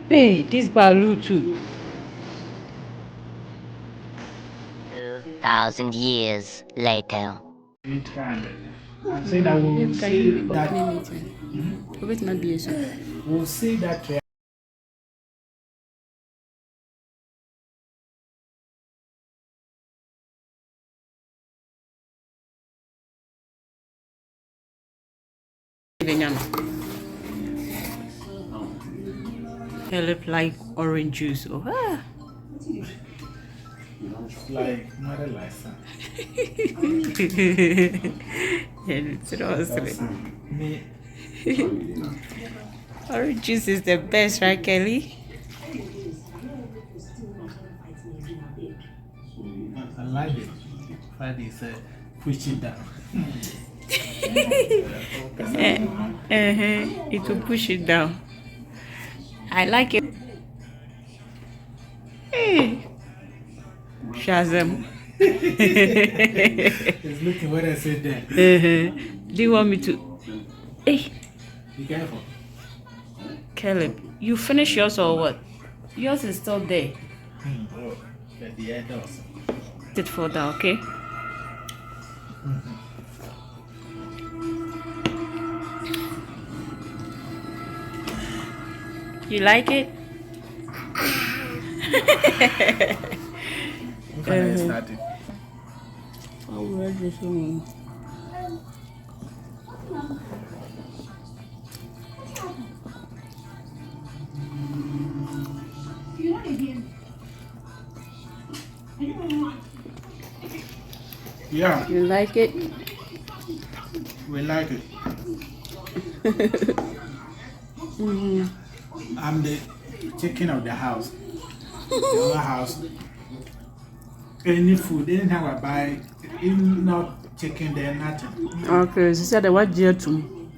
Hey, this Balu too. 2,000 years later. 800. I'm saying that we'll say that. We'll say that. Caleb like orange juice. Oh, It's like mother like son. it's awesome. Me. Orange juice is the best, right, Kelly? I like it. Friday said, push it down. It will push it down. I like it. Hey, Shazam. It's looking what I said there. Do you want me to? Hey, Be careful. Caleb, you finish yours or what? Yours is still there. Oh, but the end also. Sit for that, okay? You like it? Look how I started. Oh, where's this one? Yeah, You like it? we like it. I'm the chicken of the house. The other house. Any food, anytime I buy, even not chicken, then nothing. Okay, so said what year to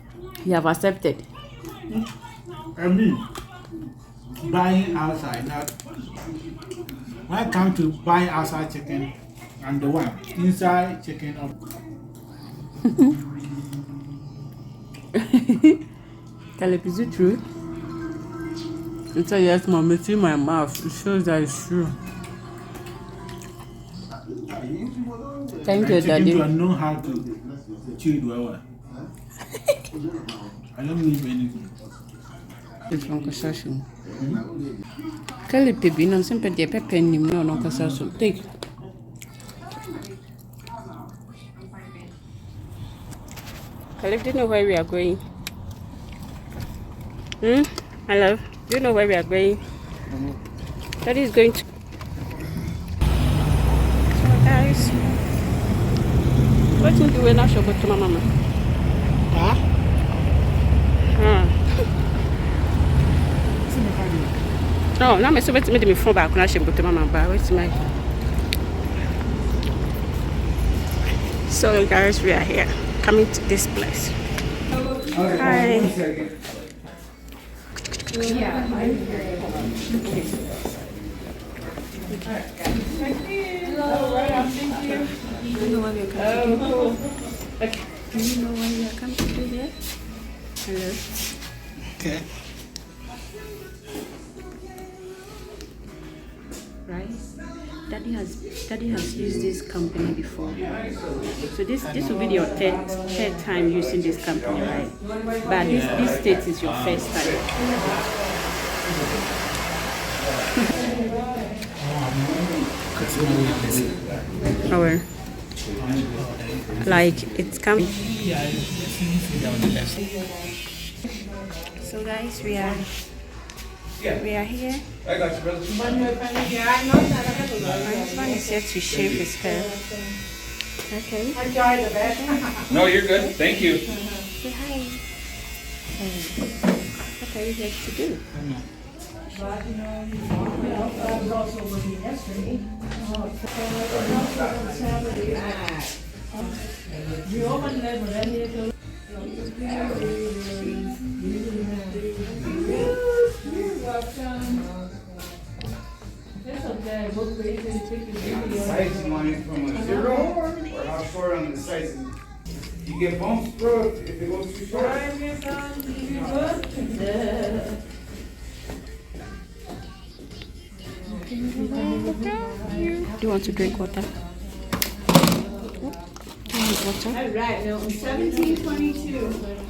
you have accepted. I mean, buying outside, not when I come to buy outside chicken, I'm the one. Inside chicken up. Caleb, is it true? It's a yes, mom. It's in my mouth. It shows that it's true. Thank you, Chicken Daddy. do I know how to chew it well. I don't leave anything. It's Uncle Sasha. Caleb, baby, no, simple, dear pepper, and no, Uncle Sasha. Take. Caleb, do you know where we are going? Hello? Do you know where we are going? Daddy is going to. So, guys, what do you do when I show to my mama? Huh? No, now I'm so bad to make me phone back when I should go to my mama. Wait my. So, guys, we are here coming to this place. Hi. Yeah. Hello, thank you. Do you know why we are coming to do? Okay. Do you know why we are coming to do here? Hello. Okay. Right? Daddy has used this company before. So this will be your third time using this company, right? But this state is your first time. Or like it's coming. So guys, we are here. My husband is here to shave his hair. Okay. No, you're good. Thank you. Say hi. What are you here to do? Size you want it from a 0 or how short on the size? You get bumps, bro, if it goes too short. Do you want to drink water? Do you want water? All right, Milton, 1722.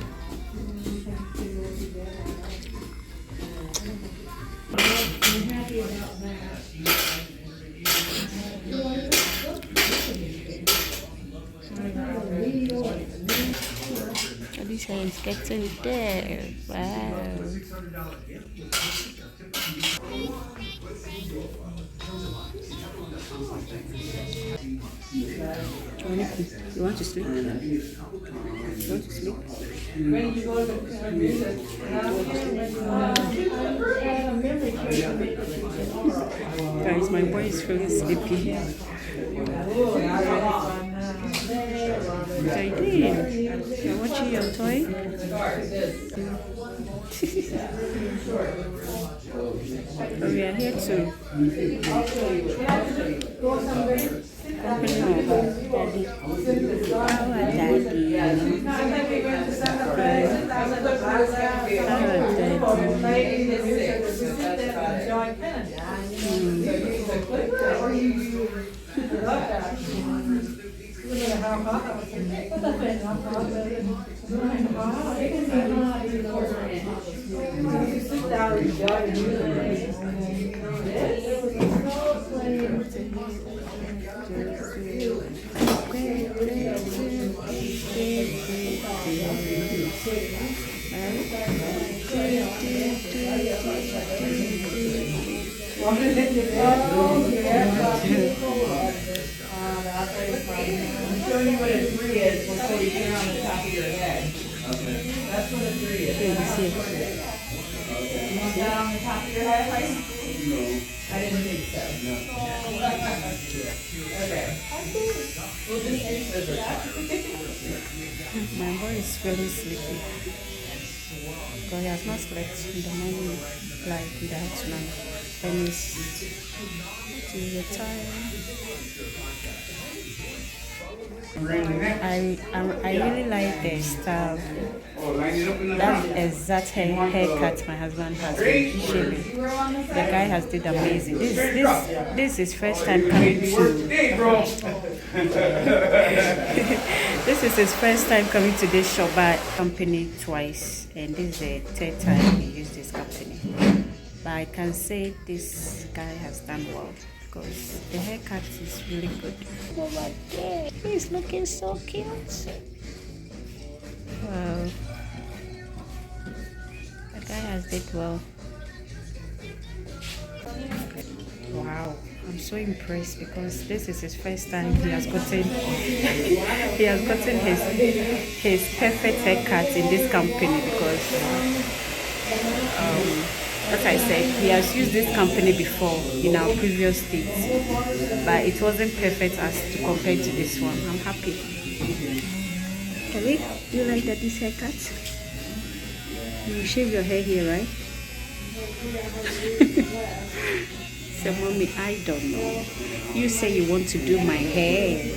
This hair is getting there. Wow. You want to sleep? You want to sleep? Guys, my boy is really sleepy. I did. You're watching your toy? So we are here to company of Daddy. Our Daddy. Show you what a 3 is before you get on the top of your head. Okay. That's what a 3 is. You want that on the top of your head, Heidi? No. I didn't think so. No. Okay. We'll just use scissors. My boy is very sleepy. Because he has not slept in the morning, like in the afternoon. And he's tired. I really like the style. That's the exact haircut my husband has been shaving. The guy has did amazing. This is first time coming to. This is his first time coming to this shop company twice, and this is the third time he used this company. But I can say this guy has done well. Because the haircut is really good. Oh my God, he's looking so cute. Wow. The guy has did well. Wow, I'm so impressed because this is his first time he has gotten his perfect haircut in this company because as I said, he has used this company before in our previous states, but it wasn't perfect as to compare to this one. I'm happy. Kelly, do you like this haircut? You shave your hair here, right? So, mommy, I don't know. You say you want to do my hair.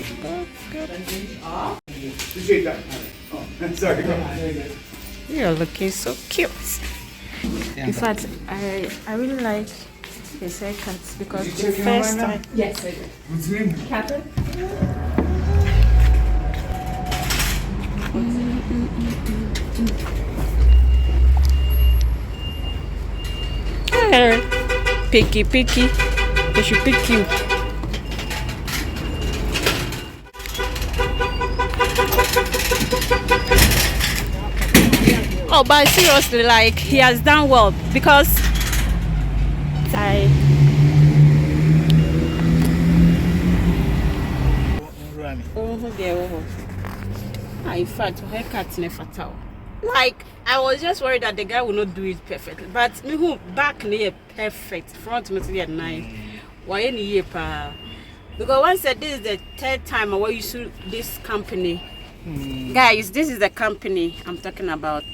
Sorry. You're looking so cute. In fact, I really like his haircuts because the first time. Yes, I do. What's your name? Catherine? Picky. They should pick you. Oh, but seriously, like he has done well because in fact, haircut never fatal. Like I was just worried that the guy will not do it perfectly, but me who back near perfect, front me nice. Why any year pa? Because once said this is the third time I use this company Guys, this is the company I'm talking about.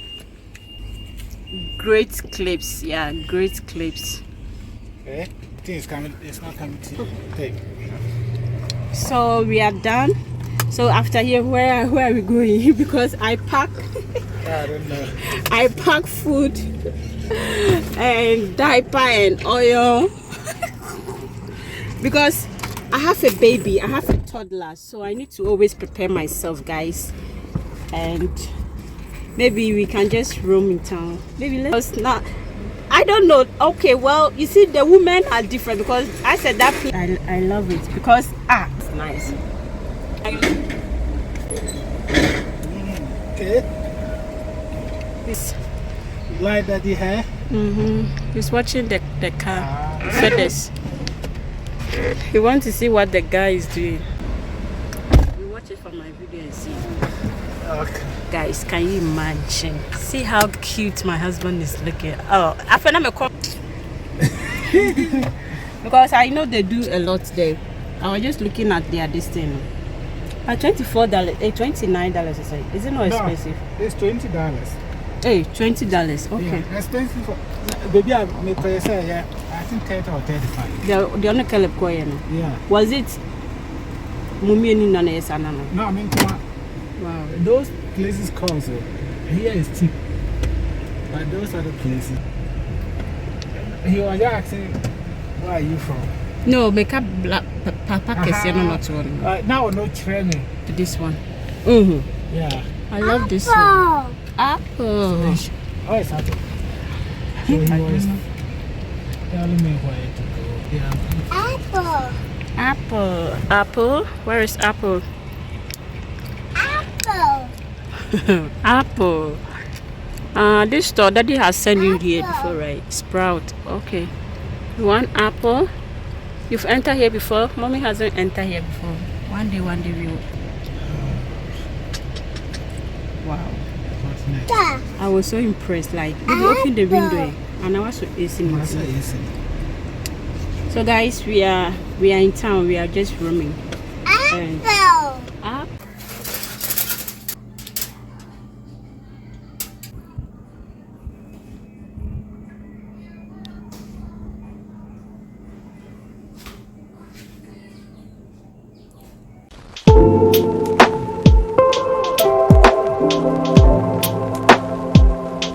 Great Clips. Yeah, Great Clips. Eh? It's not coming to take. So we are done. So after here, where are we going? Because I pack I don't know. I pack food and diaper and oil because I have a baby, I have a toddler, so I need to always prepare myself, guys. And maybe we can just roam in town. Maybe let's not. I don't know. Okay, well, you see, the women are different because I said that I love it because it's nice. Okay. This like daddy hair. He's watching the car. Feathers. He wants to see what the guy is doing. We watch it from my video and see. Okay. Guys, can you imagine? See how cute my husband is looking. Oh, I found him a call. Because I know they do a lot there. I was just looking at their this thing. At $24, $29 is it? Is it not expensive? No, it's $20. Hey, $20. Okay. Yeah, expensive. Baby, I may pay say yeah. I think 30 or 35. The only color coin. Yeah. Was it? Mummy ni nana yes anana. No, I mean, Wow. those places cost. Here is cheap, but those other places. He was asking, where are you from? No, make up black papa kesi no not one. Now no training. This one. Yeah. I love this one. Apple. Oh, it's apple. So he was telling me where to go. Yeah. Apple. Where is apple? Apple. This store daddy has sent you here before, right? Sprout. Okay. You want apple? You've entered here before? Mommy hasn't entered here before. One day we will. Wow. What's next? I was so impressed. Like, they opened the window and I was so easy. So guys, we are in town. We are just roaming. And